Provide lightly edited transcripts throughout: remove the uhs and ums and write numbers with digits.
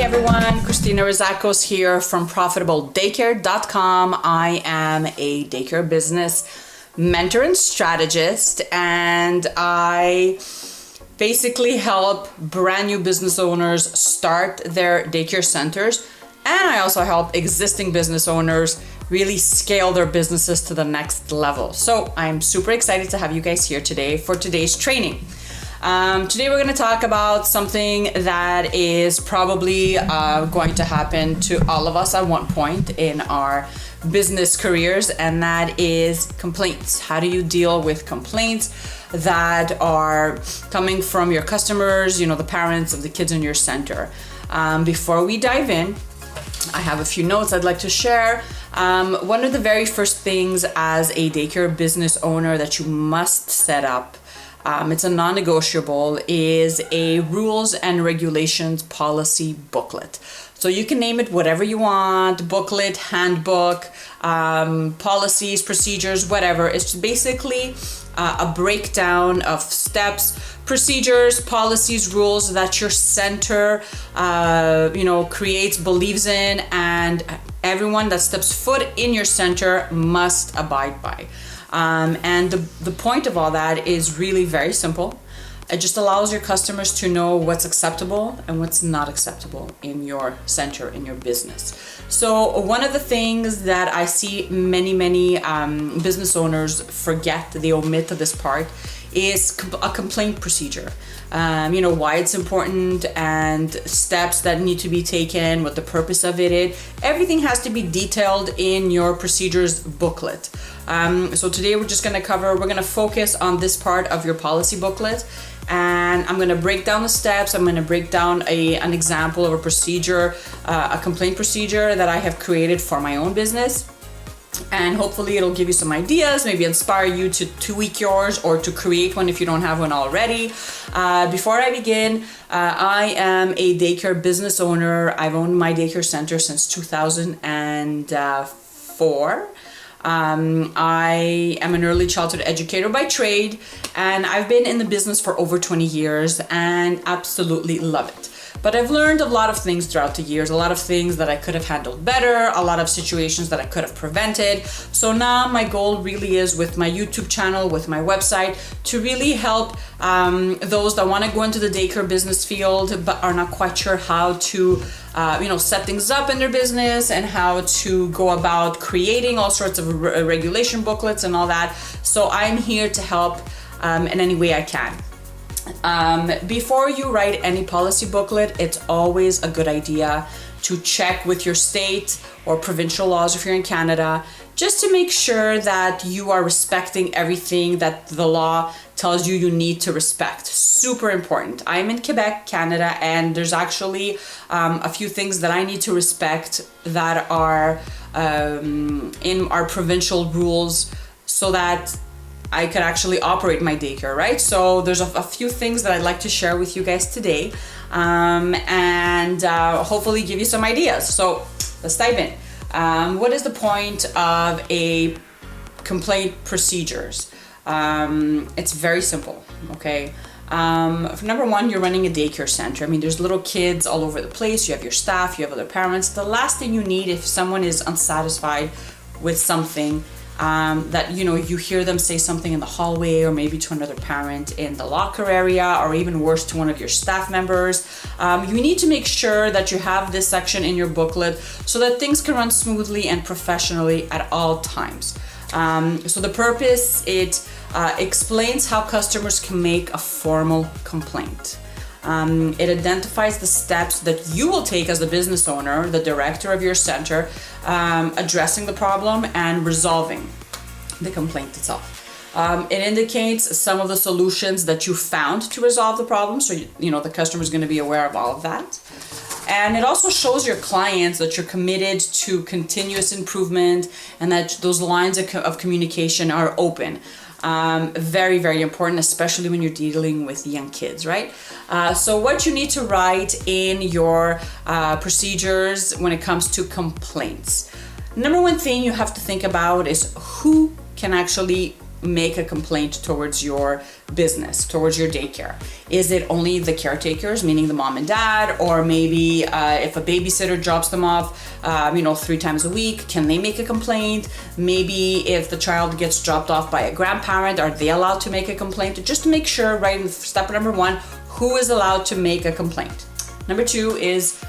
everyone, Christina Rizakos here from ProfitableDaycare.com. I am a daycare business mentor and strategist, and I basically help brand new business owners start their daycare centers, and I also help existing business owners really scale their businesses to the next level. So I'm super excited to have you guys here today for today's training. Today we're going to talk about something that is probably going to happen to all of us at one point in our business careers, and that is complaints. How do you deal with complaints that are coming from your customers, the parents of the kids in your center? Before we dive in, I have a few notes I'd like to share. One of the very first things as a daycare business owner that you must set up, it's a non-negotiable, is a rules and regulations policy booklet. So you can name it whatever you want: booklet, handbook, policies, procedures, whatever. It's basically a breakdown of steps, procedures, policies, rules that your center, creates, believes in, and everyone that steps foot in your center must abide by. And the point of all that is really very simple. It just allows your customers to know what's acceptable and what's not acceptable in your center, in your business. So one of the things that I see many business owners forget, they omit this part, is a complaint procedure. Why it's important and steps that need to be taken, what the purpose of it is. Everything has to be detailed in your procedures booklet. So today we're going to focus on this part of your policy booklet, and I'm going to break down the steps. I'm going to break down an example of a procedure, a complaint procedure that I have created for my own business. And hopefully it'll give you some ideas, maybe inspire you to tweak yours or to create one if you don't have one already. Before I begin, I am a daycare business owner. I've owned my daycare center since 2004. I am an early childhood educator by trade, and I've been in the business for over 20 years and absolutely love it. But I've learned a lot of things throughout the years, a lot of things that I could have handled better, a lot of situations that I could have prevented. So now my goal really is, with my YouTube channel, with my website, to really help those that want to go into the daycare business field but are not quite sure how to set things up in their business and how to go about creating all sorts of regulation booklets and all that. So I'm here to help in any way I can. Before you write any policy booklet, it's always a good idea to check with your state or provincial laws if you're in Canada, just to make sure that you are respecting everything that the law tells you need to respect. Super important. I'm in Quebec, Canada, and there's actually a few things that I need to respect that are in our provincial rules so that I could actually operate my daycare, right? So there's a few things that I'd like to share with you guys today, and hopefully give you some ideas. So let's dive in. What is the point of a complaint procedures? It's very simple, okay? Number one, you're running a daycare center. There's little kids all over the place. You have your staff, you have other parents. The last thing you need, if someone is unsatisfied with something, that you hear them say something in the hallway, or maybe to another parent in the locker area, or even worse, to one of your staff members, you need to make sure that you have this section in your booklet so that things can run smoothly and professionally at all times. So the purpose, it explains how customers can make a formal complaint. It identifies the steps that you will take as the business owner, the director of your center, addressing the problem and resolving the complaint itself. It indicates some of the solutions that you found to resolve the problem, so the customer is going to be aware of all of that. And it also shows your clients that you're committed to continuous improvement and that those lines of communication are open. Very, very important, especially when you're dealing with young kids, right? So what you need to write in your procedures when it comes to complaints. Number one thing you have to think about is who can actually make a complaint towards your business, towards your daycare? Is it only the caretakers, meaning the mom and dad, or maybe if a babysitter drops them off, 3 times a week, can they make a complaint? Maybe if the child gets dropped off by a grandparent, are they allowed to make a complaint? Just to make sure, right, in step number 1, who is allowed to make a complaint? Number 2 is,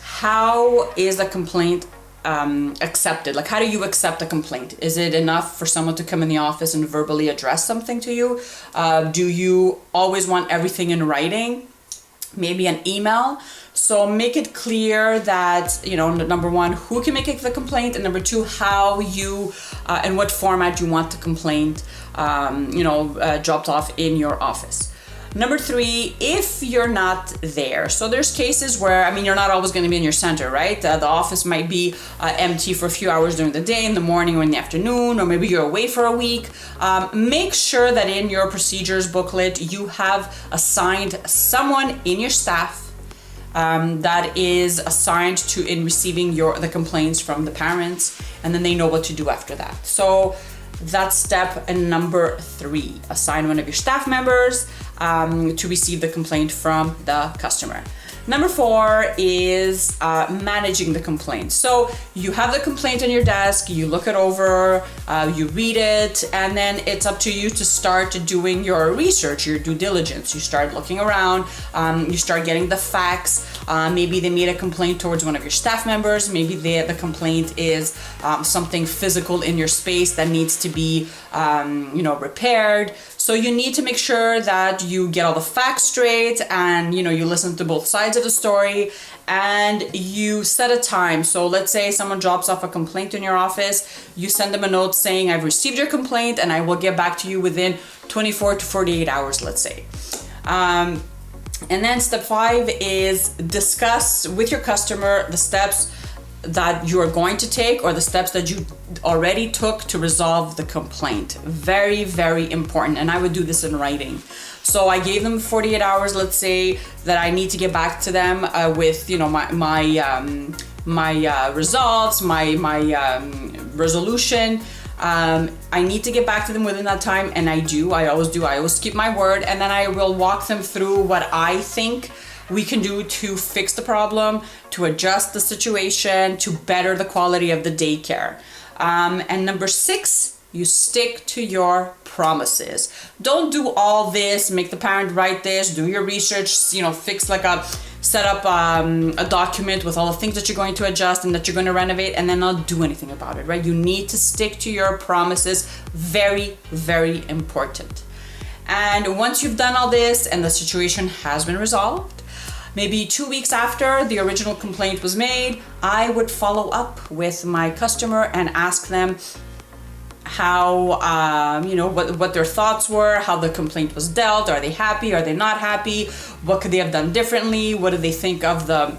how is a complaint accepted? Like, how do you accept a complaint? Is it enough for someone to come in the office and verbally address something to you? Do you always want everything in writing? Maybe an email? So make it clear that, number 1, who can make the complaint, and number 2, how you, in what format you want the complaint, dropped off in your office. Number 3, if you're not there. So there's cases where, you're not always going to be in your center, right? The office might be empty for a few hours during the day, in the morning or in the afternoon, or maybe you're away for a week. Make sure that in your procedures booklet, you have assigned someone in your staff that is assigned to in receiving the complaints from the parents, and then they know what to do after that. So that's step number 3. Assign one of your staff members to receive the complaint from the customer. Number 4 is managing the complaint. So you have the complaint on your desk, you look it over, you read it, and then it's up to you to start doing your research, your due diligence. You start looking around, you start getting the facts. Maybe they made a complaint towards one of your staff members. Maybe the complaint is something physical in your space that needs to be repaired. So you need to make sure that you get all the facts straight, and you listen to both sides of the story, and you set a time. So let's say someone drops off a complaint in your office, you send them a note saying, I've received your complaint and I will get back to you within 24 to 48 hours, let's say. And then step 5 is discuss with your customer the steps that you are going to take, or the steps that you already took to resolve the complaint. Very, very important. And I would do this in writing. So I gave them 48 hours, let's say, that I need to get back to them with, my results, my resolution. I need to get back to them within that time, and I always keep my word, and then I will walk them through what I think we can do to fix the problem, to adjust the situation, to better the quality of the daycare. And number 6, you stick to your promises. Don't do all this, make the parent write this, do your research, set up a document with all the things that you're going to adjust and that you're going to renovate, and then not do anything about it, right? You need to stick to your promises. Very, very important. And once you've done all this and the situation has been resolved, maybe 2 weeks after the original complaint was made, I would follow up with my customer and ask them how, what their thoughts were, how the complaint was dealt. Are they happy? Are they not happy? What could they have done differently? What do they think of the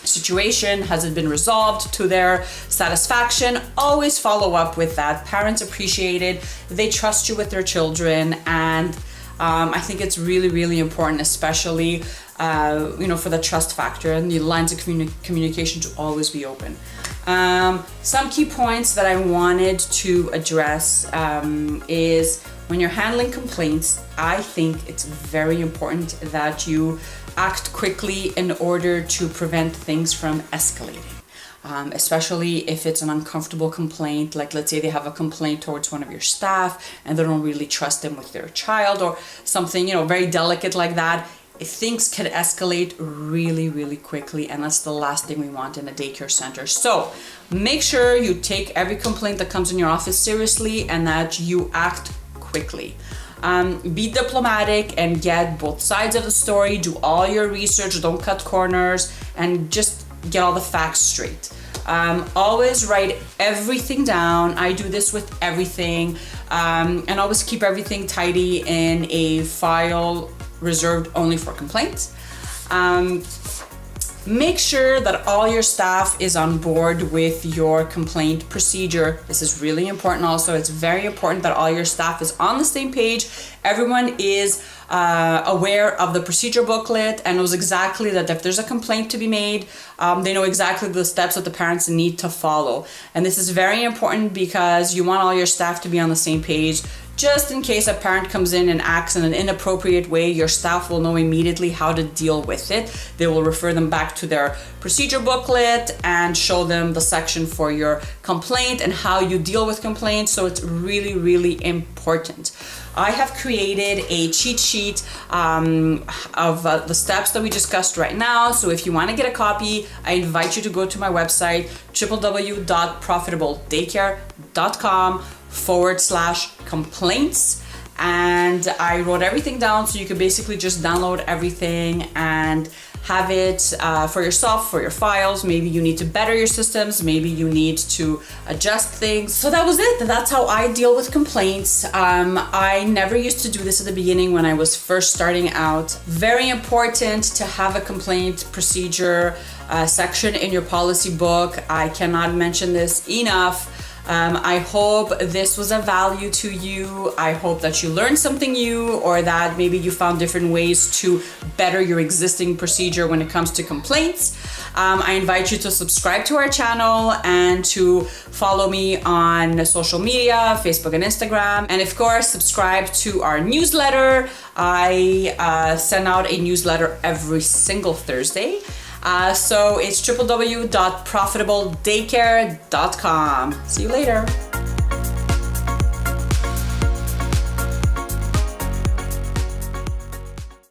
situation? Has it been resolved to their satisfaction? Always follow up with that. Parents appreciate it. They trust you with their children, and I think it's really, really important, especially for the trust factor and the lines of communication to always be open. Some key points that I wanted to address is when you're handling complaints, I think it's very important that you act quickly in order to prevent things from escalating. Especially if it's an uncomfortable complaint, like let's say they have a complaint towards one of your staff and they don't really trust them with their child, or something, very delicate like that. Things can escalate really, really quickly, and that's the last thing we want in a daycare center. So make sure you take every complaint that comes in your office seriously and that you act quickly. Be diplomatic and get both sides of the story. Do all your research, don't cut corners, and just get all the facts straight. Always write everything down. I do this with everything, and always keep everything tidy in a file reserved only for complaints. Make sure that all your staff is on board with your complaint procedure. This is really important also. It's very important that all your staff is on the same page. Everyone is aware of the procedure booklet and knows exactly that if there's a complaint to be made, they know exactly the steps that the parents need to follow. And this is very important because you want all your staff to be on the same page just in case a parent comes in and acts in an inappropriate way. Your staff will know immediately how to deal with it. They will refer them back to their procedure booklet and show them the section for your complaint and how you deal with complaints. So it's really, really important. I have created a cheat sheet of the steps that we discussed right now. So if you want to get a copy, I invite you to go to my website, www.profitabledaycare.com/complaints. And I wrote everything down, so you can basically just download everything and have it for yourself, for your files. Maybe you need to better your systems, maybe you need to adjust things. So that was it. That's how I deal with complaints. I never used to do this at the beginning when I was first starting out. Very important to have a complaint procedure section in your policy book. I cannot mention this enough. I hope this was of value to you. I hope that you learned something new, or that maybe you found different ways to better your existing procedure when it comes to complaints. I invite you to subscribe to our channel and to follow me on social media, Facebook and Instagram. And of course, subscribe to our newsletter. I send out a newsletter every single Thursday. So it's www.profitabledaycare.com. See you later.